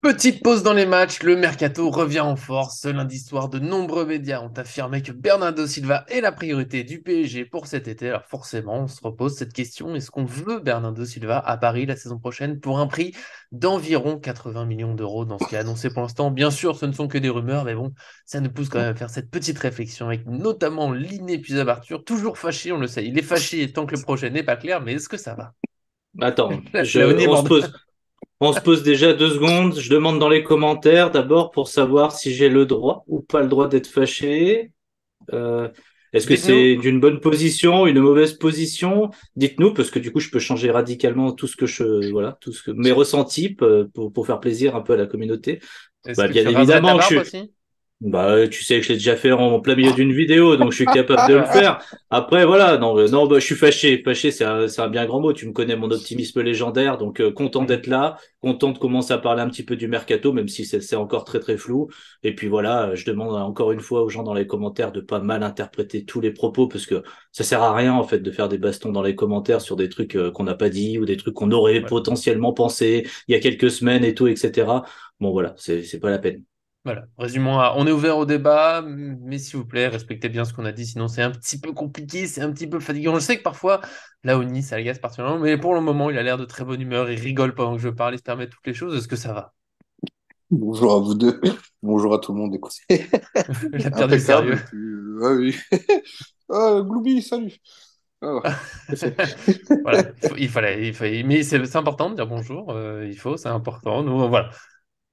Petite pause dans les matchs, le mercato revient en force. Ce lundi soir, de nombreux médias ont affirmé que Bernardo Silva est la priorité du PSG pour cet été. Alors forcément, on se repose cette question, est-ce qu'on veut Bernardo Silva à Paris la saison prochaine pour un prix d'environ 80 millions d'euros dans ce qui est annoncé pour l'instant? Bien sûr, ce ne sont que des rumeurs, mais bon, ça nous pousse quand même à faire cette petite réflexion avec notamment l'inépuisable Arthur, toujours fâché, on le sait. Il est fâché tant que le projet n'est pas clair, mais est-ce que ça va? Attends, Léonie Borde. on se pose déjà 2 secondes. Je demande dans les commentaires d'abord pour savoir si j'ai le droit ou pas le droit d'être fâché. Euh, Est-ce que Dites-nous. c'est d'une bonne position, une mauvaise position? Dites-nous, parce que du coup, je peux changer radicalement tout ce que voilà, mes ressentis pour faire plaisir un peu à la communauté. Est-ce Bah, que bien tu raserais ta évidemment que barbe aussi? tu sais que je l'ai déjà fait en plein milieu d'une vidéo, donc je suis capable de le faire. Après, voilà, non, non, bah, je suis fâché. Fâché, c'est un bien grand mot. Tu me connais mon optimisme légendaire, donc content Mhm. d'être là, content de commencer à parler un petit peu du mercato, même si c'est encore très très flou. Et puis voilà, je demande encore une fois aux gens dans les commentaires de pas mal interpréter tous les propos, parce que ça sert à rien en fait de faire des bastons dans les commentaires sur des trucs qu'on n'a pas dit ou des trucs qu'on aurait Voilà. potentiellement pensé il y a quelques semaines et tout, etc. Bon voilà, c'est pas la peine. Voilà. Résumons on est ouvert au débat, mais s'il vous plaît, respectez bien ce qu'on a dit, sinon c'est un petit peu compliqué, c'est un petit peu fatigant. Je sais que parfois, Laoni, ça agace particulièrement, mais pour le moment, il a l'air de très bonne humeur, il rigole pendant que je parle, il se permet toutes les choses. Est-ce que ça va? Bonjour à vous deux. Bonjour à tout le monde. Écoutez, Il a perdu le impeccable. sérieux. Et puis, ah oui. Ah, Glooby, salut. Ah, Voilà, il fallait, mais c'est important de dire bonjour, il faut, c'est important. Nous, voilà.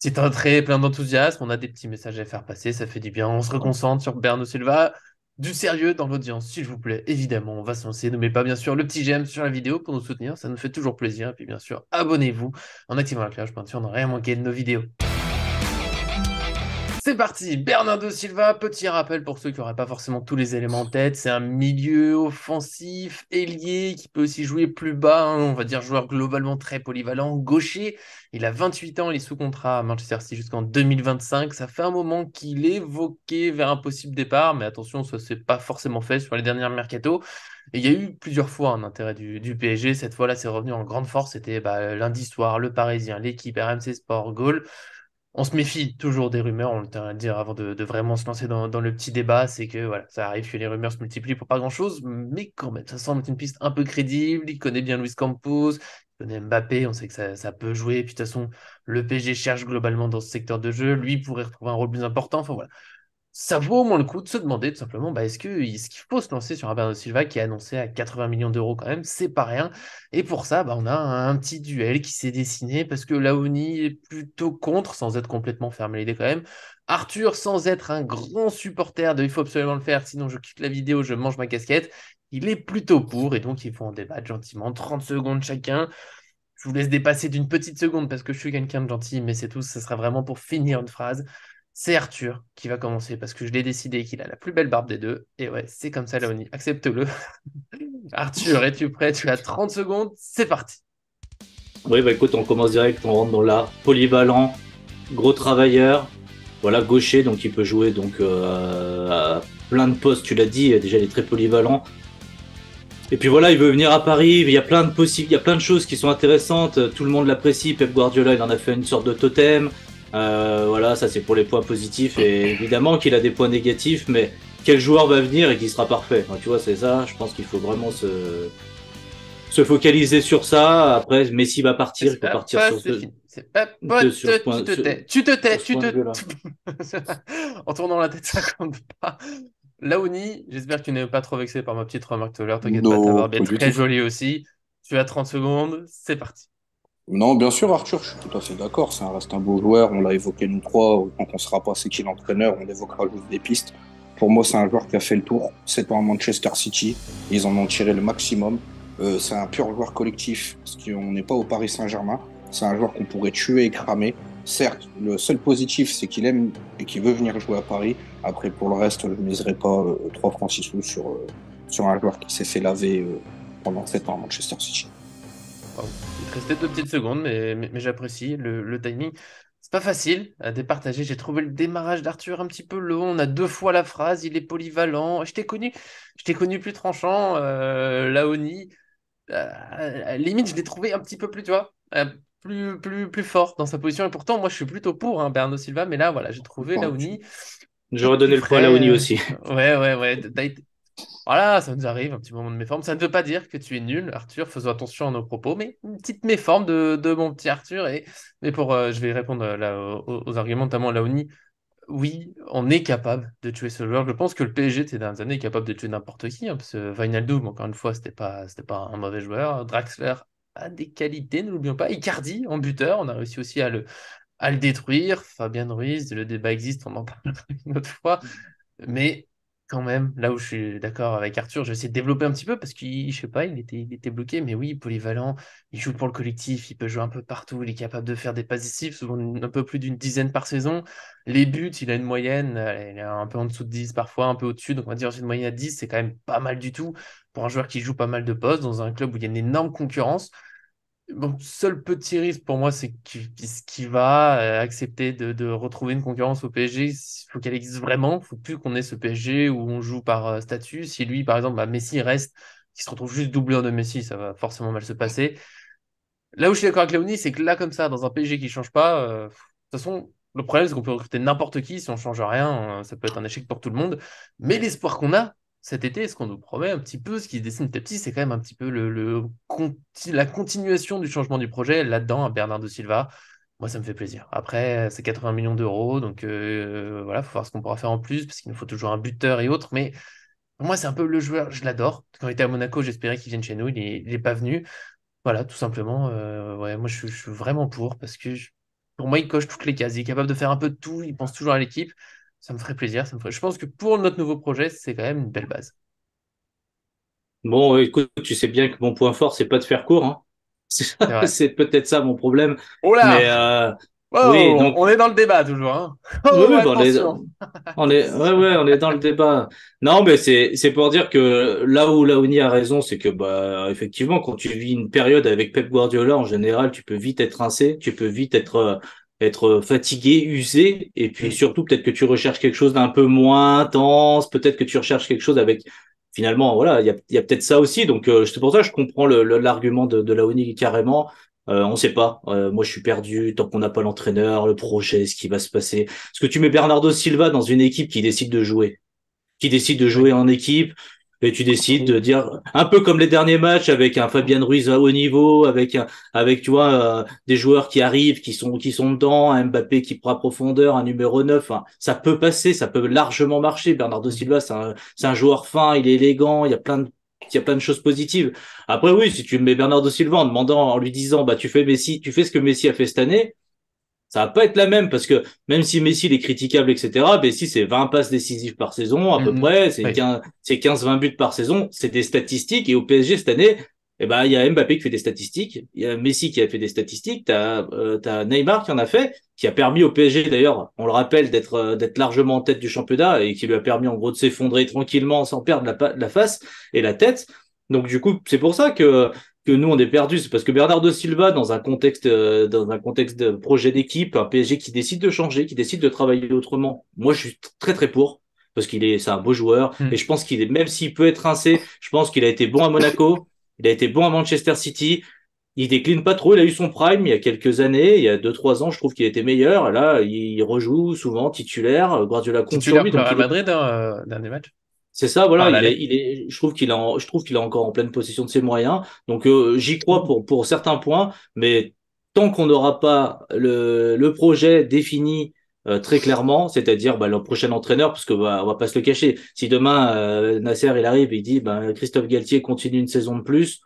Petit entrée, plein d'enthousiasme, on a des petits messages à faire passer, ça fait du bien. On se reconcentre sur Bernardo Silva. Du sérieux dans l'audience, s'il vous plaît. Évidemment, on va se lancer. N'oubliez pas, bien sûr, le petit j'aime sur la vidéo pour nous soutenir. Ça nous fait toujours plaisir. Et puis, bien sûr, abonnez-vous en activant la cloche, bien sûr, on n'a rien manqué de nos vidéos. C'est parti, Bernardo Silva, petit rappel pour ceux qui n'auraient pas forcément tous les éléments en tête, c'est un milieu offensif, ailier, qui peut aussi jouer plus bas, hein, on va dire joueur globalement très polyvalent, gaucher, il a 28 ans, il est sous contrat à Manchester City jusqu'en 2025, ça fait un moment qu'il est évoqué vers un possible départ, mais attention, ça s'est pas forcément fait sur les dernières mercato, et il y a eu plusieurs fois un intérêt du PSG, cette fois-là c'est revenu en grande force, c'était lundi soir, le Parisien, l'équipe, RMC Sport, Goal. On se méfie toujours des rumeurs, on le tient à le dire avant de vraiment se lancer dans le petit débat, c'est que voilà, ça arrive que les rumeurs se multiplient pour pas grand-chose, mais quand même, ça semble être une piste un peu crédible, il connaît bien Luis Campos, il connaît Mbappé, on sait que ça peut jouer, puis de toute façon, le PSG cherche globalement dans ce secteur de jeu, lui pourrait retrouver un rôle plus important, enfin voilà, ça vaut au moins le coup de se demander tout simplement est-ce qu'il faut se lancer sur un Bernardo Silva qui est annoncé à 80 millions d'euros quand même, c'est pas rien. Et pour ça, on a un petit duel qui s'est dessiné parce que Laoni est plutôt contre, sans être complètement fermé l'idée quand même. Arthur, sans être un grand supporter de il faut absolument le faire, sinon je quitte la vidéo, je mange ma casquette. Il est plutôt pour, et donc il faut en débattre gentiment, 30 secondes chacun. Je vous laisse dépasser d'une petite seconde parce que je suis quelqu'un de gentil, mais c'est tout, ce sera vraiment pour finir une phrase. C'est Arthur qui va commencer parce que je l'ai décidé qu'il a la plus belle barbe des deux. Et ouais, c'est comme ça, Léonie. Accepte-le. Arthur, es-tu prêt? Tu as 30 secondes. C'est parti. Oui, bah écoute, on commence direct, on rentre dans l'art. Polyvalent, gros travailleur, voilà, gaucher, donc il peut jouer donc à plein de postes, tu l'as dit, déjà il est très polyvalent. Et puis voilà, il veut venir à Paris, il y a plein de possibles, il y a plein de choses qui sont intéressantes, tout le monde l'apprécie, Pep Guardiola il en a fait une sorte de totem. Voilà, ça c'est pour les points positifs, et évidemment qu'il a des points négatifs, mais quel joueur va venir et qui sera parfait? Enfin, tu vois, c'est ça, je pense qu'il faut vraiment se focaliser sur ça. Après, Messi va partir, il faut Hop, partir sur c'est fini. C'est pas sur ce tu point, te tais. Tu te tais. sur ce Tu point te. de vue-là. En tournant la tête, ça compte pas. Laouni, j'espère que tu n'es pas trop vexé par ma petite remarque tout à l'heure. T'inquiète pas, ta non, barbe est pas du très tout. jolie aussi. Tu as 30 secondes. C'est parti. Non, bien sûr, Arthur, je suis tout à fait d'accord. Ça reste un beau joueur. On l'a évoqué nous trois. Quand on sera pas c'est qui l'entraîneur, on évoquera juste des pistes. Pour moi, c'est un joueur qui a fait le tour. 7 ans à Manchester City. Ils en ont tiré le maximum. C'est un pur joueur collectif parce qu'on n'est pas au Paris Saint-Germain. C'est un joueur qu'on pourrait tuer et cramer. Certes, le seul positif, c'est qu'il aime et qu'il veut venir jouer à Paris. Après, pour le reste, je ne miserai pas 3 francs 6 sous sur un joueur qui s'est fait laver pendant 7 ans à Manchester City. Pardon. Il te restait 2 petites secondes, mais j'apprécie le timing. C'est pas facile à départager. J'ai trouvé le démarrage d'Arthur un petit peu long. On a deux fois la phrase. Il est polyvalent. Je t'ai connu plus tranchant. Laoni, limite, je l'ai trouvé un petit peu plus, tu vois. plus fort dans sa position. Et pourtant, moi, je suis plutôt pour Bernardo Silva. Mais là, voilà, j'ai trouvé Enfin, Laouni J'aurais peut-être plus donné le poids à Laoni frais. aussi. Ouais. Voilà, ça nous arrive, un petit moment de méforme. Ça ne veut pas dire que tu es nul, Arthur. Faisons attention à nos propos. Mais une petite méforme de mon petit Arthur. Mais je vais répondre là, aux arguments, notamment Laouni. Oui, on est capable de tuer ce joueur. Je pense que le PSG, ces dernières années, est capable de tuer n'importe qui. Parce que Wijnaldum, encore une fois, c'était pas un mauvais joueur. Draxler a des qualités, ne l'oublions pas. Icardi, en buteur, on a réussi aussi à le détruire. Fabien Ruiz, le débat existe, on en parlera une autre fois. Mais quand même, là où je suis d'accord avec Arthur, je vais essayer de développer un petit peu parce qu'il, je sais pas, il était bloqué. Mais oui, polyvalent, il joue pour le collectif, il peut jouer un peu partout, il est capable de faire des passes décisives, souvent un peu plus d'une dizaine par saison. Les buts, il a une moyenne, il est un peu en dessous de 10 parfois, un peu au-dessus. Donc on va dire une moyenne à 10, c'est quand même pas mal du tout pour un joueur qui joue pas mal de postes dans un club où il y a une énorme concurrence. Bon, seul petit risque pour moi, c'est qu'il va accepter de retrouver une concurrence au PSG. Il faut qu'elle existe vraiment. Il ne faut plus qu'on ait ce PSG où on joue par statut. Si lui, par exemple, Messi reste, qu'il se retrouve juste doubleur de Messi, ça va forcément mal se passer. Là où je suis d'accord avec Léonie, c'est que là, comme ça, dans un PSG qui ne change pas, de toute façon, le problème, c'est qu'on peut recruter n'importe qui. Si on ne change rien, ça peut être un échec pour tout le monde. Mais l'espoir qu'on a cet été, ce qu'on nous promet un petit peu, ce qui se dessine petit à petit, c'est quand même un petit peu la continuation du changement du projet là-dedans, à Bernardo Silva. Moi, ça me fait plaisir. Après, c'est 80 millions d'euros, donc voilà, il faut voir ce qu'on pourra faire en plus, parce qu'il nous faut toujours un buteur et autres. Mais pour moi, c'est un peu le joueur, je l'adore. Quand il était à Monaco, j'espérais qu'il vienne chez nous, il est pas venu. Voilà, tout simplement. Ouais, moi, je suis vraiment pour parce que pour moi, il coche toutes les cases. Il est capable de faire un peu de tout. Il pense toujours à l'équipe. Ça me ferait plaisir. Je pense que pour notre nouveau projet, c'est quand même une belle base. Bon, écoute, tu sais bien que mon point fort, c'est pas de faire court, hein. C'est C'est vrai. c'est peut-être ça mon problème. Oh Mais là! oui, Oh, donc on est dans le débat toujours, hein. oui, Oh, oui, bon, attention. on est dans le débat. Non, mais c'est pour dire que là où Laoni a raison, c'est que bah effectivement, quand tu vis une période avec Pep Guardiola, en général, tu peux vite être rincé, tu peux vite être fatigué, usé, et puis Mm. surtout peut-être que tu recherches quelque chose d'un peu moins intense, peut-être que tu recherches quelque chose avec finalement, voilà, il y a peut-être ça aussi. Donc c'est pour ça que je comprends l'argument de Laoni carrément. On sait pas. Moi, je suis perdu tant qu'on n'a pas l'entraîneur, le projet, ce qui va se passer. Parce que tu mets Bernardo Silva dans une équipe qui décide de jouer Oui. en équipe, et tu décides de dire un peu comme les derniers matchs avec un Fabien Ruiz à haut niveau, avec tu vois des joueurs qui arrivent, qui sont dedans, un Mbappé qui prend profondeur, un numéro 9. Enfin, ça peut passer, ça peut largement marcher. Bernardo Mm. Silva, c'est un joueur fin, il est élégant, il y a plein de choses positives. Après oui, si tu mets Bernardo Silva en lui disant bah tu fais ce que Messi a fait cette année, ça va pas être la même parce que même si Messi il est critiquable, etc., Messi c'est 20 passes décisives par saison à peu Mm. près, Oui. c'est 15-20 buts par saison, c'est des statistiques et au PSG cette année, eh ben il y a Mbappé qui fait des statistiques, il y a Messi qui a fait des statistiques, t'as Neymar qui en a fait, qui a permis au PSG d'ailleurs, on le rappelle d'être largement en tête du championnat et qui lui a permis en gros de s'effondrer tranquillement sans perdre la face et la tête. Donc du coup, c'est pour ça que nous on est perdus, c'est parce que Bernardo Silva dans un contexte de projet d'équipe, un PSG qui décide de changer, qui décide de travailler autrement. Moi, je suis très très pour parce c'est un beau joueur et Mm. je pense qu'il est même s'il peut être rincé, je pense qu'il a été bon à Monaco, il a été bon à Manchester City. Il décline pas trop, il a eu son prime il y a quelques années, il y a 2-3 ans, je trouve qu'il était meilleur. Là, il rejoue souvent titulaire, Guardiola compte sur Titulaire lui, contre le donc Real il est Madrid, dernier match. c'est ça, voilà, Enfin, l'aller. je trouve qu'il est encore en pleine possession de ses moyens. Donc j'y crois pour certains points, mais tant qu'on n'aura pas le projet défini très clairement, c'est-à-dire bah, le prochain entraîneur, parce que bah, on va pas se le cacher, si demain Nasser il arrive et il dit bah, Christophe Galtier continue une saison de plus,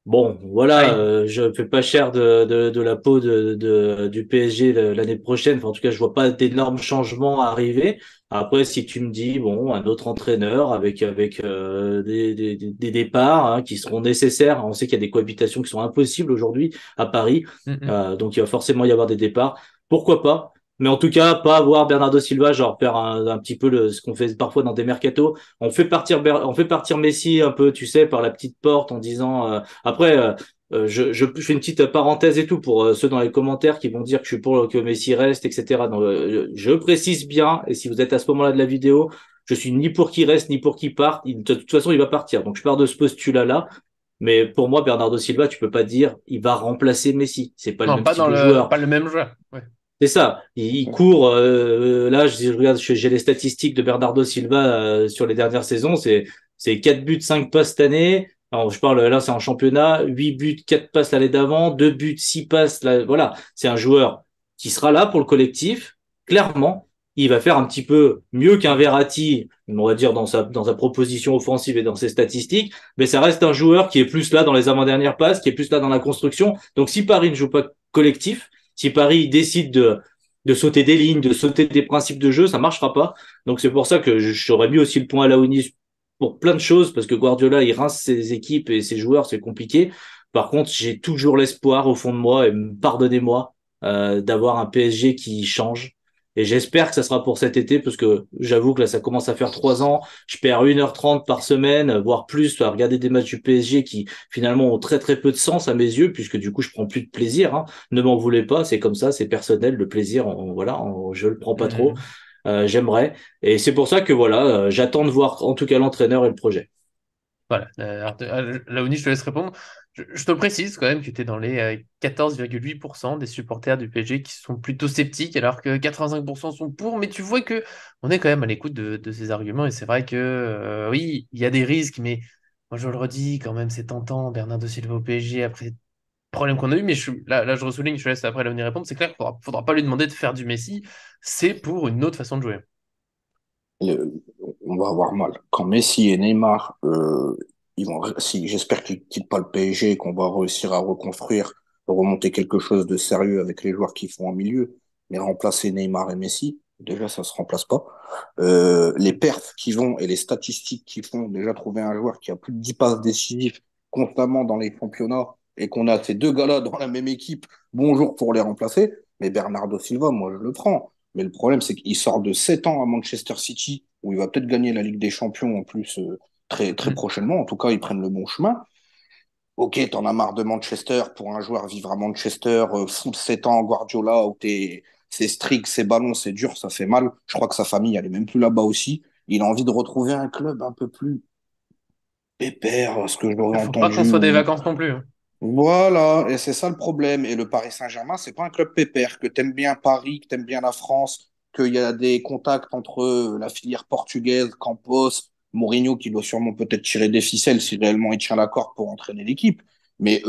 bon, voilà, Aïe. je fais pas cher de la peau du PSG l'année prochaine. Enfin, en tout cas, je vois pas d'énormes changements arriver. Après, si tu me dis, bon, un autre entraîneur avec des départs qui seront nécessaires. On sait qu'il y a des cohabitations qui sont impossibles aujourd'hui à Paris. Mm. Donc, il va forcément y avoir des départs. Pourquoi pas? Mais en tout cas, pas avoir Bernardo Silva, genre faire un petit peu ce qu'on fait parfois dans des mercatos. On fait partir Messi un peu, tu sais, par la petite porte en disant après, je fais une petite parenthèse et tout pour ceux dans les commentaires qui vont dire que je suis pour que Messi reste, etc. Donc, je précise bien, et si vous êtes à ce moment-là de la vidéo, je suis ni pour qu'il reste, ni pour qu'il parte. De toute façon, il va partir. Donc, je pars de ce postulat-là. Mais pour moi, Bernardo Silva, tu peux pas dire il va remplacer Messi. C'est pas le Non, même style de joueur. pas le même joueur. Ouais. C'est ça. Il court. Là, je regarde, j'ai les statistiques de Bernardo Silva sur les dernières saisons. C'est 4 buts, 5 passes cette année. Alors, je parle là, c'est en championnat. 8 buts, 4 passes l'année d'avant, 2 buts, 6 passes. Là, voilà, c'est un joueur qui sera là pour le collectif. Clairement, il va faire un petit peu mieux qu'un Verratti, on va dire dans sa proposition offensive et dans ses statistiques. Mais ça reste un joueur qui est plus là dans les avant-dernières passes, qui est plus là dans la construction. Donc, si Paris ne joue pas collectif, si Paris décide de sauter des lignes, de sauter des principes de jeu, ça marchera pas. Donc c'est pour ça que j'aurais mis aussi le point à Laouni pour plein de choses, parce que Guardiola, il rince ses équipes et ses joueurs, c'est compliqué. Par contre, j'ai toujours l'espoir au fond de moi, et pardonnez-moi, d'avoir un PSG qui change. Et j'espère que ça sera pour cet été, parce que j'avoue que là, ça commence à faire 3 ans. Je perds 1h30 par semaine, voire plus, à regarder des matchs du PSG qui, finalement, ont très, très peu de sens à mes yeux, puisque du coup, je prends plus de plaisir, hein. Ne m'en voulez pas, c'est comme ça, c'est personnel, le plaisir, voilà, je le prends pas trop. Mhm. J'aimerais. Et c'est pour ça que, voilà, j'attends de voir, en tout cas, l'entraîneur et le projet. Voilà. Laouni, je te laisse répondre. Je te précise quand même que tu es dans les 14,8% des supporters du PSG qui sont plutôt sceptiques, alors que 85% sont pour. Mais tu vois que on est quand même à l'écoute de ces arguments. Et c'est vrai que oui, il y a des risques, mais moi je le redis, quand même, c'est tentant. Bernardo Silva au PSG, après le problème qu'on a eu, mais là, je ressouligne, je te laisse après Laouni répondre. C'est clair qu'il faudra pas lui demander de faire du Messi. C'est pour une autre façon de jouer. Le- on va avoir mal. Quand Messi et Neymar, si, j'espère qu'ils quittent pas le PSG et qu'on va réussir à reconstruire, remonter quelque chose de sérieux avec les joueurs qui font en milieu, mais remplacer Neymar et Messi, déjà, ça se remplace pas. Les perfs qui vont et les statistiques qui font, déjà trouver un joueur qui a plus de 10 passes décisives constamment dans les championnats et qu'on a ces deux gars-là dans la même équipe, bonjour pour les remplacer. Mais Bernardo Silva, moi, je le prends. Mais le problème, c'est qu'il sort de 7 ans à Manchester City, où il va peut-être gagner la Ligue des Champions en plus très, très Mm. prochainement. En tout cas, ils prennent le bon chemin. Ok, t'en as marre de Manchester pour un joueur vivre à Manchester, foot 7 ans, Guardiola, où c'est strict, c'est ballon, c'est dur, ça fait mal. Je crois que sa famille, elle est même plus là-bas aussi. Il a envie de retrouver un club un peu plus pépère, ce que j'aurais Il faut pas qu'on entendu, soit des ou vacances non plus, hein. voilà, et c'est ça le problème. Et le Paris Saint-Germain, c'est pas un club pépère, que t'aimes bien Paris, que t'aimes bien la France, qu'il y a des contacts entre la filière portugaise, Campos, Mourinho, qui doit sûrement peut-être tirer des ficelles si réellement il tient la corde pour entraîner l'équipe. Mais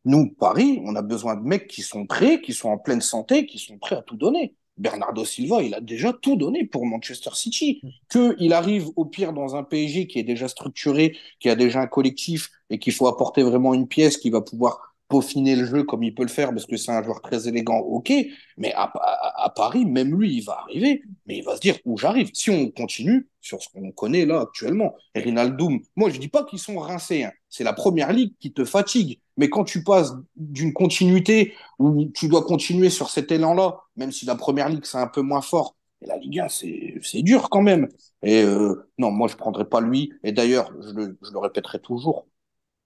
nous, Paris, on a besoin de mecs qui sont prêts, qui sont en pleine santé, qui sont prêts à tout donner. Bernardo Silva, il a déjà tout donné pour Manchester City. Qu'il arrive au pire dans un PSG qui est déjà structuré, qui a déjà un collectif et qu'il faut apporter vraiment une pièce qui va pouvoir peaufiner le jeu comme il peut le faire parce que c'est un joueur très élégant, ok, mais à Paris, même lui, il va arriver, mais il va se dire où j'arrive. Si on continue sur ce qu'on connaît là actuellement, et Rinaldoum, moi je dis pas qu'ils sont rincés, hein. C'est la première ligue qui te fatigue, mais quand tu passes d'une continuité où tu dois continuer sur cet élan-là, même si la première ligue c'est un peu moins fort, et la Ligue 1 c'est dur quand même. Et non, moi je prendrais pas lui. Et d'ailleurs, je le répéterai toujours,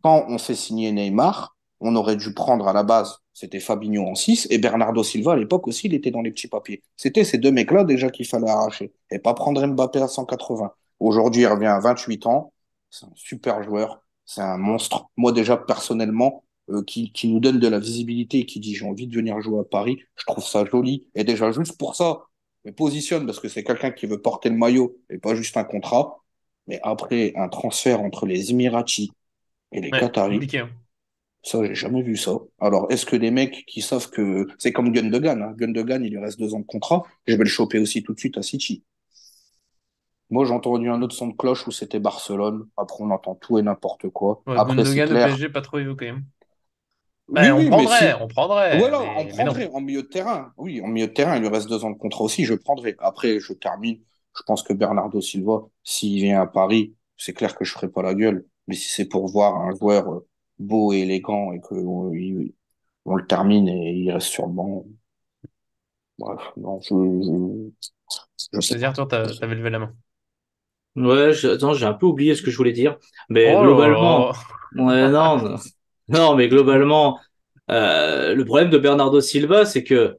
quand on fait signer Neymar, on aurait dû prendre à la base, c'était Fabinho en 6 et Bernardo Silva à l'époque aussi, il était dans les petits papiers. C'était ces deux mecs-là déjà qu'il fallait arracher et pas prendre Mbappé à 180. Aujourd'hui, il revient à 28 ans, c'est un super joueur, c'est un monstre. Moi déjà personnellement, qui nous donne de la visibilité et qui dit j'ai envie de venir jouer à Paris, je trouve ça joli. Et déjà juste pour ça, je me positionne parce que c'est quelqu'un qui veut porter le maillot et pas juste un contrat. Mais après, un transfert entre les Emiratis, et les Ouais, Qataris, compliqué, hein. ça, j'ai jamais vu ça. Alors, est-ce que des mecs qui savent que c'est comme Gundogan, hein. Gundogan, il lui reste 2 ans de contrat, je vais le choper aussi tout de suite à City. Moi, j'ai entendu un autre son de cloche où c'était Barcelone. Après, on entend tout et n'importe quoi. Ouais, Après, c'est Gundogan au clair. PSG, pas trop évoqué, hein. Oui, Ben, oui, mais si. on prendrait, Voilà, on mais non. prendrait en milieu de terrain. Oui, en milieu de terrain, il lui reste 2 ans de contrat aussi, je prendrai. Après, je termine. Je pense que Bernardo Silva, s'il vient à Paris, c'est clair que je ferai pas la gueule. Mais si c'est pour voir un joueur beau et élégant et que on le termine et il reste sur le banc, bref, non, je sais C'est-à-dire, pas. toi, t'avais levé la main. Ouais, attends, j'ai un peu oublié ce que je voulais dire. Mais Oh globalement, là ouais, non, là. non, non, mais globalement, le problème de Bernardo Silva, c'est qu'il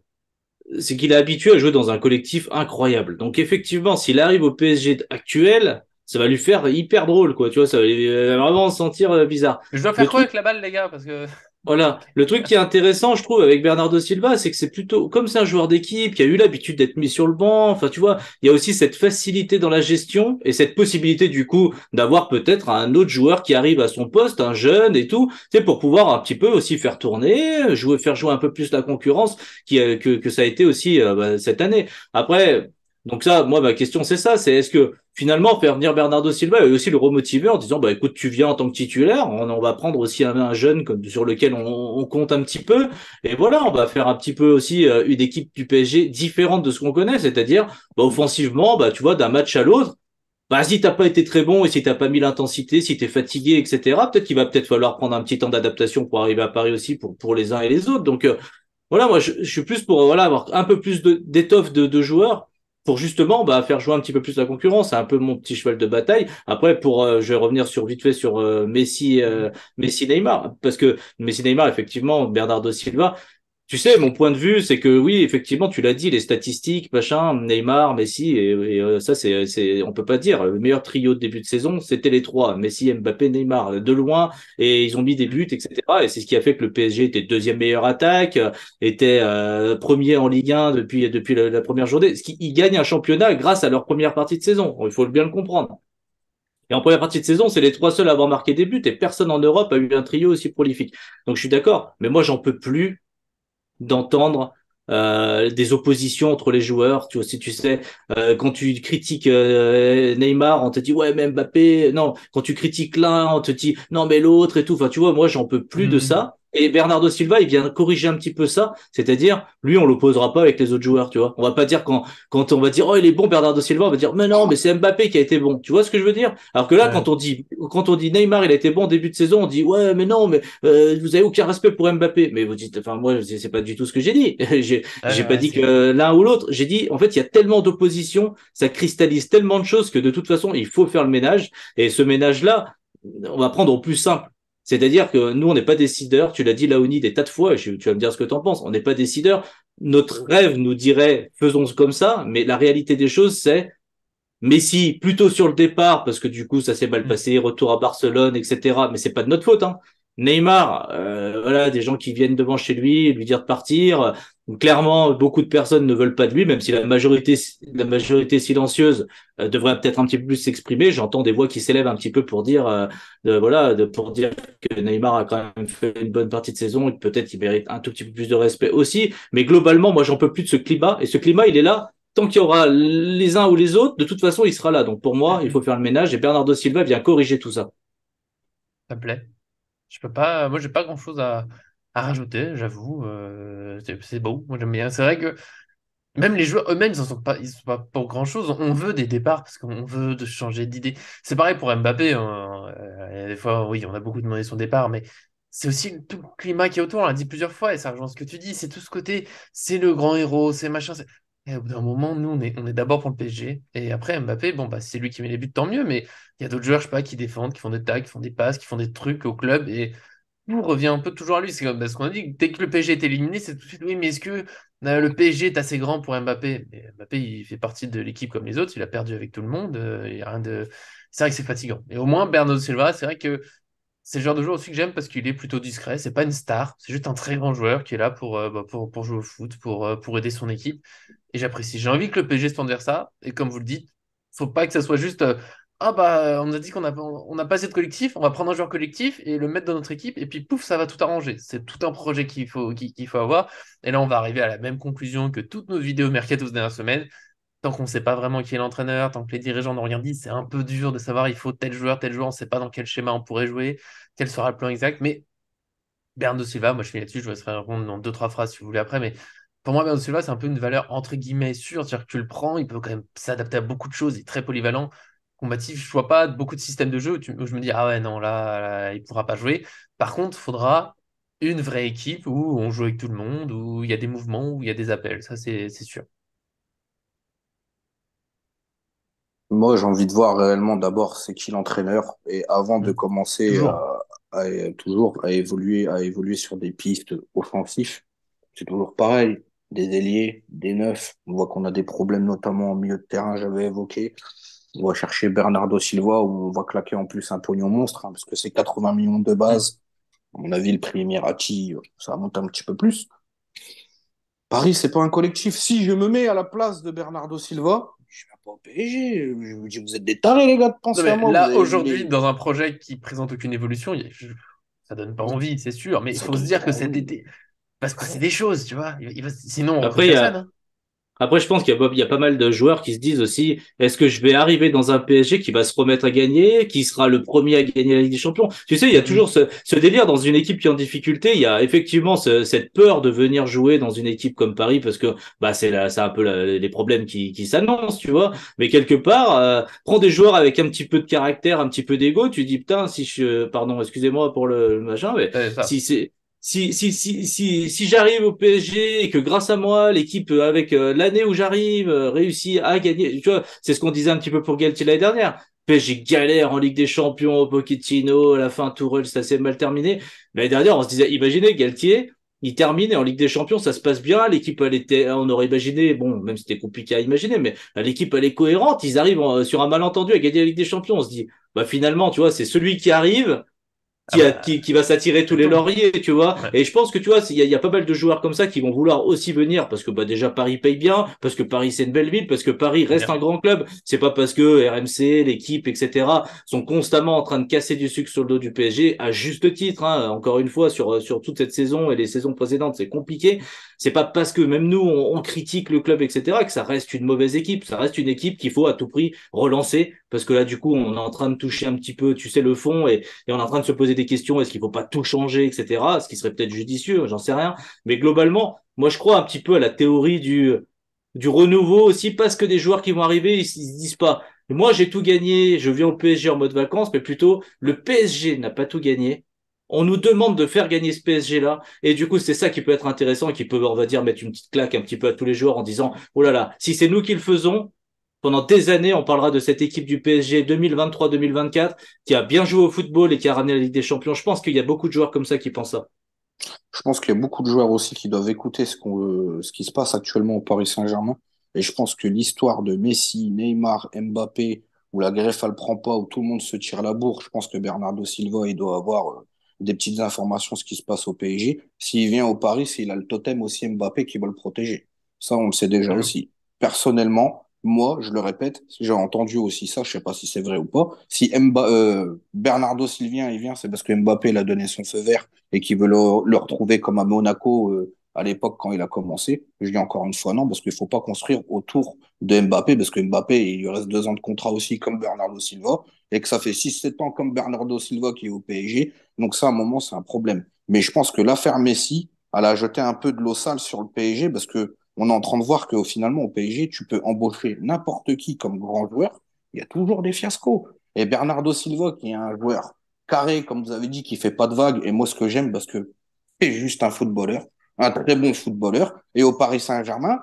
est habitué à jouer dans un collectif incroyable. Donc effectivement, s'il arrive au PSG actuel, ça va lui faire hyper drôle, quoi. Tu vois, ça va vraiment se sentir bizarre. Je dois Le faire quoi truc avec la balle, les gars? Parce que. Voilà, le truc qui est intéressant, je trouve, avec Bernardo Silva, c'est que c'est plutôt, comme c'est un joueur d'équipe qui a eu l'habitude d'être mis sur le banc, enfin, tu vois, il y a aussi cette facilité dans la gestion et cette possibilité, du coup, d'avoir peut-être un autre joueur qui arrive à son poste, un jeune et tout, tu sais, pour pouvoir un petit peu aussi faire tourner, faire jouer un peu plus la concurrence que ça a été aussi cette année. Après, donc ça, moi, ma question, c'est ça, c'est est-ce que finalement, faire venir Bernardo Silva et aussi le remotiver en disant, bah écoute, tu viens en tant que titulaire, on va prendre aussi un jeune sur lequel on compte un petit peu, et voilà, on va faire un petit peu aussi une équipe du PSG différente de ce qu'on connaît, c'est-à-dire, bah, offensivement, bah tu vois, d'un match à l'autre, bah si t'as pas été très bon et si t'as pas mis l'intensité, si t'es fatigué, etc., peut-être qu'il va peut-être falloir prendre un petit temps d'adaptation pour arriver à Paris aussi pour les uns et les autres. Donc voilà, moi je suis plus pour voilà avoir un peu plus d'étoffe de joueurs pour justement bah, faire jouer un petit peu plus la concurrence. C'est un peu mon petit cheval de bataille. Après, je vais revenir sur vite fait sur Messi Neymar parce que Messi Neymar effectivement Bernardo Silva. Tu sais, mon point de vue, c'est que oui, effectivement, tu l'as dit, les statistiques, machin, Neymar, Messi, ça, on peut pas dire. Le meilleur trio de début de saison, c'était les trois, Messi, Mbappé, Neymar, de loin, et ils ont mis des buts, etc. Et c'est ce qui a fait que le PSG était deuxième meilleure attaque, était premier en Ligue 1 depuis la première journée. Ils gagnent un championnat grâce à leur première partie de saison. Il faut bien le comprendre. Et en première partie de saison, c'est les trois seuls à avoir marqué des buts, et personne en Europe a eu un trio aussi prolifique. Donc je suis d'accord, mais moi j'en peux plus d'entendre des oppositions entre les joueurs. Tu vois, si tu sais, quand tu critiques Neymar, on te dit ouais, mais Mbappé, non. Quand tu critiques l'un, on te dit non, mais l'autre et tout. Enfin, tu vois, moi, j'en peux plus de Mhm. ça. Et Bernardo Silva, il vient corriger un petit peu ça, c'est-à-dire, lui, on l'opposera pas avec les autres joueurs, tu vois. On va pas dire quand on va dire, oh, il est bon, Bernardo Silva, on va dire, mais non, mais c'est Mbappé qui a été bon. Tu vois ce que je veux dire? Alors que là, Ouais. quand on dit Neymar, il a été bon au début de saison, on dit, ouais, mais non, mais vous avez aucun respect pour Mbappé. Mais vous dites, enfin, moi, c'est pas du tout ce que j'ai dit. J'ai Ouais, pas ouais, dit c'est. que l'un ou l'autre. J'ai dit, en fait, il y a tellement d'opposition, ça cristallise tellement de choses que de toute façon, il faut faire le ménage. Et ce ménage-là, on va prendre au plus simple. C'est-à-dire que nous, on n'est pas décideurs. Tu l'as dit, Laoni, des tas de fois. Tu vas me dire ce que tu en penses. On n'est pas décideurs. Notre rêve nous dirait, faisons comme ça. Mais la réalité des choses, c'est Messi plutôt sur le départ parce que du coup ça s'est mal Mm. passé, retour à Barcelone, etc. Mais c'est pas de notre faute, hein. Neymar, voilà, des gens qui viennent devant chez lui, lui dire de partir. Clairement, beaucoup de personnes ne veulent pas de lui, même si la majorité silencieuse devrait peut-être un petit peu plus s'exprimer. J'entends des voix qui s'élèvent un petit peu pour dire, pour dire que Neymar a quand même fait une bonne partie de saison et que peut-être il mérite un tout petit peu plus de respect aussi. Mais globalement, moi, j'en peux plus de ce climat. Et ce climat, il est là tant qu'il y aura les uns ou les autres, de toute façon, il sera là. Donc pour moi, il faut Mhm. faire le ménage et Bernardo Silva vient corriger tout ça. Ça me plaît. Je peux pas. Moi, j'ai pas grand-chose à rajouter, j'avoue. C'est beau. Moi, j'aime bien. C'est vrai que. Même les joueurs eux-mêmes, ils sont pas pour grand-chose. On veut des départs parce qu'on veut de changer d'idée. C'est pareil pour Mbappé, hein. Des fois, oui, on a beaucoup demandé son départ, mais c'est aussi tout le climat qui est autour. On l'a dit plusieurs fois et ça rejoint ce que tu dis. C'est tout ce côté, c'est le grand héros, c'est machin. Et au bout d'un moment, nous, on est d'abord pour le PSG. Et après, Mbappé, bon, bah, c'est lui qui met les buts, tant mieux. Mais il y a d'autres joueurs, je sais pas, qui défendent, qui font des tacs, qui font des passes, qui font des trucs au club. Et tout revient un peu toujours à lui. C'est comme parce qu'on a dit que dès que le PSG est éliminé, c'est tout de suite oui, mais est-ce que le PSG est assez grand pour Mbappé? Mais Mbappé, il fait partie de l'équipe comme les autres. Il a perdu avec tout le monde. Il y a rien de. C'est vrai que c'est fatigant. Et au moins, Bernardo Silva, c'est vrai que c'est le genre de joueur aussi que j'aime parce qu'il est plutôt discret. C'est pas une star. C'est juste un très grand joueur qui est là pour jouer au foot, pour aider son équipe. Et j'apprécie. J'ai envie que le PSG se tourne vers ça. Et comme vous le dites, faut pas que ça soit juste. Ah bah on a dit on n'a pas assez de collectif, on va prendre un joueur collectif et le mettre dans notre équipe et puis pouf ça va tout arranger. C'est tout un projet qu'il faut avoir et là on va arriver à la même conclusion que toutes nos vidéos mercato ces dernières semaines. Tant qu'on ne sait pas vraiment qui est l'entraîneur, tant que les dirigeants n'ont rien dit, c'est un peu dur de savoir il faut tel joueur, on ne sait pas dans quel schéma on pourrait jouer, quel sera le plan exact. Mais Bernardo Silva, moi je finis là-dessus, je vous laisserai répondre dans deux, trois phrases si vous voulez après, mais pour moi, Bernardo Silva, c'est un peu une valeur entre guillemets sûre, c'est-à-dire que tu le prends, il peut quand même s'adapter à beaucoup de choses, il est très polyvalent, combatif, je vois pas beaucoup de systèmes de jeu où je me dis, ah ouais, non, là, il pourra pas jouer. Par contre, il faudra une vraie équipe où on joue avec tout le monde, où il y a des mouvements, où il y a des appels, ça c'est sûr. Moi, j'ai envie de voir réellement d'abord c'est qui l'entraîneur et avant de Mm. commencer Toujours. toujours à évoluer sur des pistes offensives, c'est toujours pareil. Des ailiers, des neufs. On voit qu'on a des problèmes notamment au milieu de terrain, j'avais évoqué. On va chercher Bernardo Silva où on va claquer en plus un pognon monstre, hein, parce que c'est 80 millions de Mm. base. À mon avis, le prix Mirati, ça monte un petit peu plus. Paris, c'est pas un collectif. Si je me mets à la place de Bernardo Silva, je ne viens pas au PSG. Je vous dis, vous êtes des tarés, les gars, de Non, penser à mais moi. Vous là, avez vu aujourd'hui, les. dans un projet qui présente aucune évolution, ça donne pas envie, c'est sûr. Mais il Ça faut se donne pas dire que cet envie. été, il va se passer des choses, tu vois. Sinon, on refait Après, il y Chessman, a, hein. Après, je pense qu'il y a pas mal de joueurs qui se disent aussi, est-ce que je vais arriver dans un PSG qui va se remettre à gagner, qui sera le premier à gagner la Ligue des Champions? Tu sais, il y a Mhm. toujours ce délire dans une équipe qui est en difficulté. Il y a effectivement cette peur de venir jouer dans une équipe comme Paris parce que bah c'est un peu les problèmes qui s'annoncent, tu vois. Mais quelque part, prends des joueurs avec un petit peu de caractère, un petit peu d'ego. Tu dis putain, si je, pardon, excusez-moi pour le machin, mais C'est ça. si c'est si j'arrive au PSG et que grâce à moi, l'équipe, avec l'année où j'arrive, réussit à gagner, tu vois, c'est ce qu'on disait un petit peu pour Galtier l'année dernière. PSG galère en Ligue des Champions, Pochettino, à la fin, Tourelle, ça s'est mal terminé. L'année dernière, on se disait, imaginez Galtier, il termine et en Ligue des Champions, ça se passe bien. L'équipe, elle était, on aurait imaginé, bon, même si c'était compliqué à imaginer, mais l'équipe, elle est cohérente. Ils arrivent sur un malentendu à gagner la Ligue des Champions. On se dit, bah finalement, tu vois, c'est celui qui arrive Ah bah, qui va s'attirer tous les exactement. lauriers, tu vois. Ouais. Et je pense que tu vois, il y a pas mal de joueurs comme ça qui vont vouloir aussi venir parce que bah déjà Paris paye bien, parce que Paris c'est une belle ville, parce que Paris reste un Bien. grand club. C'est pas parce que RMC, l'équipe, etc. sont constamment en train de casser du sucre sur le dos du PSG à juste titre. Hein. Encore une fois sur toute cette saison et les saisons précédentes, c'est compliqué. C'est pas parce que même nous on critique le club, etc. que ça reste une mauvaise équipe. Ça reste une équipe qu'il faut à tout prix relancer parce que là du coup on est en train de toucher un petit peu, tu sais, le fond et on est en train de se poser des questions, est-ce qu'il faut pas tout changer, etc., ce qui serait peut-être judicieux, j'en sais rien. Mais globalement, moi je crois un petit peu à la théorie du renouveau aussi, parce que des joueurs qui vont arriver, ils se disent pas, moi j'ai tout gagné, je viens au PSG en mode vacances, mais plutôt le PSG n'a pas tout gagné. On nous demande de faire gagner ce PSG-là. Et du coup, c'est ça qui peut être intéressant et qui peut, on va dire, mettre une petite claque un petit peu à tous les joueurs en disant, oh là là, si c'est nous qui le faisons, pendant des années, on parlera de cette équipe du PSG 2023-2024 qui a bien joué au football et qui a ramené la Ligue des Champions. Je pense qu'il y a beaucoup de joueurs comme ça qui pensent ça. Je pense qu'il y a beaucoup de joueurs aussi qui doivent écouter ce qui se passe actuellement au Paris Saint-Germain. Et je pense que l'histoire de Messi, Neymar, Mbappé, où la greffe elle prend pas, où tout le monde se tire la bourre, je pense que Bernardo Silva, il doit avoir des petites informations sur ce qui se passe au PSG. S'il vient au Paris, s'il a le totem aussi Mbappé qui va le protéger. Ça, on le sait déjà Mhm. aussi. Personnellement, moi, je le répète, j'ai entendu aussi ça, je sais pas si c'est vrai ou pas. Si Bernardo Silva il vient, c'est parce que Mbappé l'a donné son feu vert et qui veut le retrouver comme à Monaco à l'époque quand il a commencé. Je dis encore une fois non, parce qu'il ne faut pas construire autour de Mbappé, parce que Mbappé, il lui reste 2 ans de contrat aussi comme Bernardo Silva, et que ça fait 6 7 ans comme Bernardo Silva qui est au PSG. Donc ça, à un moment, c'est un problème. Mais je pense que l'affaire Messi, elle a jeté un peu de l'eau sale sur le PSG, parce que on est en train de voir que finalement, au PSG, tu peux embaucher n'importe qui comme grand joueur, il y a toujours des fiascos. Et Bernardo Silva, qui est un joueur carré, comme vous avez dit, qui fait pas de vagues. Et moi, ce que j'aime, parce que c'est juste un footballeur, un très bon footballeur. Et au Paris Saint-Germain,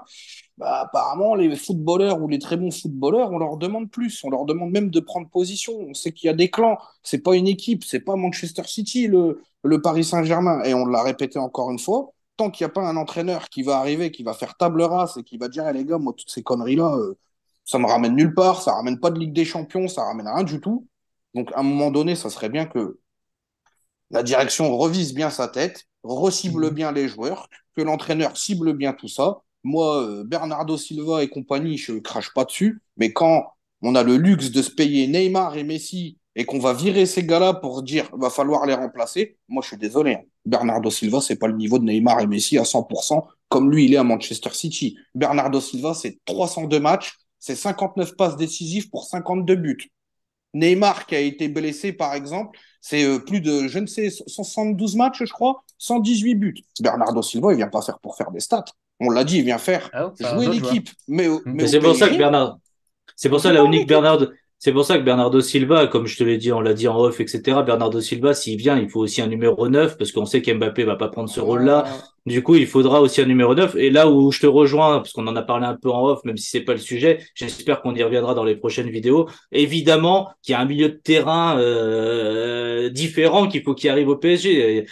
bah, apparemment, les footballeurs ou les très bons footballeurs, on leur demande plus. On leur demande même de prendre position. On sait qu'il y a des clans. C'est pas une équipe. C'est pas Manchester City, le Paris Saint-Germain. Et on l'a répété encore une fois. Tant qu'il n'y a pas un entraîneur qui va arriver, qui va faire table rase et qui va dire, eh, les gars, moi, toutes ces conneries-là, ça me ramène nulle part. Ça ramène pas de Ligue des Champions. Ça ramène à rien du tout. Donc, à un moment donné, ça serait bien que la direction revise bien sa tête, recible Mhm. bien les joueurs, que l'entraîneur cible bien tout ça. Moi, Bernardo Silva et compagnie, je ne crache pas dessus, mais quand on a le luxe de se payer Neymar et Messi et qu'on va virer ces gars-là pour dire va falloir les remplacer, moi je suis désolé. Hein. Bernardo Silva, c'est pas le niveau de Neymar et Messi à 100%, comme lui il est à Manchester City. Bernardo Silva, c'est 302 matchs, c'est 59 passes décisives pour 52 buts. Neymar qui a été blessé, par exemple, c'est plus de, je ne sais, 72 matchs, je crois, 118 buts. Bernardo Silva, il vient pas faire pour faire des stats. On l'a dit, il vient faire Ah non, c'est un jouer autre joueur. l'équipe. Mais, Mhm. Mais au c'est pour ça que PSG, Bernard, c'est on pour ça joue la pas en unique équipe. Bernard, c'est pour ça que Bernardo Silva, comme je te l'ai dit, on l'a dit en off, etc. Bernardo Silva, s'il vient, il faut aussi un numéro 9 parce qu'on sait qu'Mbappé va pas prendre ce rôle-là. Du coup, il faudra aussi un numéro 9. Et là où je te rejoins, parce qu'on en a parlé un peu en off, même si c'est pas le sujet, j'espère qu'on y reviendra dans les prochaines vidéos. Évidemment qu'il y a un milieu de terrain différent qu'il arrive au PSG.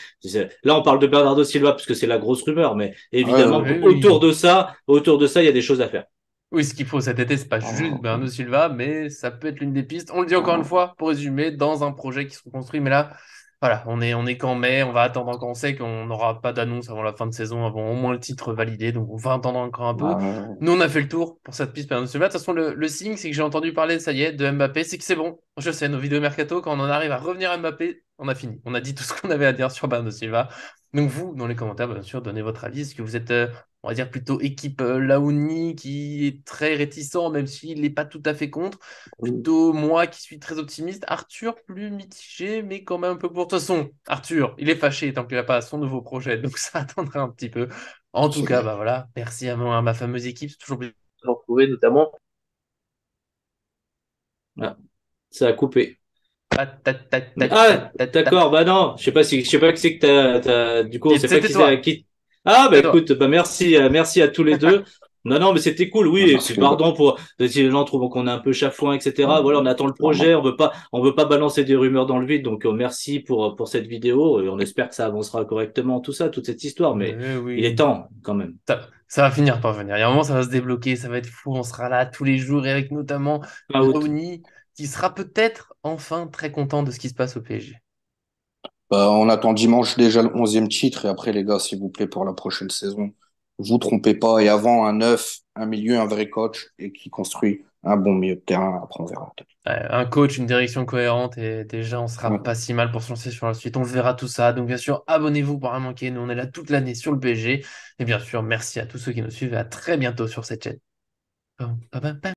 Là, on parle de Bernardo Silva parce que c'est la grosse rumeur, mais Ouais, évidemment Oui, autour oui. de ça, il y a des choses à faire. Oui, ce qu'il faut cet été, c'est pas juste Euh, Bernardo Silva, mais ça peut être l'une des pistes. On le dit encore une fois, pour résumer, dans un projet qui se construit. Mais là, voilà, on est qu'en mai, on va attendre encore. On sait qu'on n'aura pas d'annonce avant la fin de saison, avant au moins le titre validé. Donc on va attendre encore un peu. euh, Nous, on a fait le tour pour cette piste Bernardo Silva. De toute façon, le signe, c'est que j'ai entendu parler, ça y est, de Mbappé. C'est que c'est bon. Je sais, nos vidéos mercato, quand on en arrive à revenir à Mbappé, on a fini. On a dit tout ce qu'on avait à dire sur Bernardo Silva. Donc vous, dans les commentaires, bien sûr, donnez votre avis. Est-ce que vous êtes on va dire plutôt équipe Laouni qui est très réticent, même s'il n'est pas tout à fait contre. Plutôt moi qui suis très optimiste. Arthur, plus mitigé, mais quand même un peu pour. De toute façon, Arthur, il est fâché tant qu'il n'a pas son nouveau projet, donc ça attendra un petit peu. En tout cas, bah voilà, merci à ma fameuse équipe, c'est toujours plaisir de vous retrouver, notamment. Ah, ça a coupé. Ta, ta, ta, ta, ta, Ah, ta, ta. d'accord, bah non, je sais pas qui c'est que du coup, on sait pas C'était qui c'est à toi, qui. Ah, bah c'était toi. écoute, bah merci, merci à tous les deux. Non, non, mais c'était cool, oui, et parce puis que pardon pour si les gens trouvent qu'on est un peu chafouin, etc. Voilà, on attend le projet, clairement. on veut pas balancer des rumeurs dans le vide, donc merci pour cette vidéo, et on espère que ça avancera correctement, tout ça, toute cette histoire, mais Mais il est oui. temps, quand même. Ça va finir par venir. Il y a un moment, ça va se débloquer, ça va être fou. On sera là tous les jours et avec notamment Fin août. Laouni, qui sera peut-être enfin très content de ce qui se passe au PSG. Bah, on attend dimanche déjà le 11e titre. Et après, les gars, s'il vous plaît, pour la prochaine saison, vous trompez pas. Et avant, un neuf, un milieu, un vrai coach et qui construit un bon milieu de terrain. Après, on verra. Un coach, une direction cohérente et déjà, on sera Ouais. pas si mal pour se lancer sur la suite. On verra tout ça. Donc, bien sûr, abonnez-vous pour rien manquer. Nous, on est là toute l'année sur le PSG. Et bien sûr, merci à tous ceux qui nous suivent et à très bientôt sur cette chaîne. Pam, pam, pam, pam.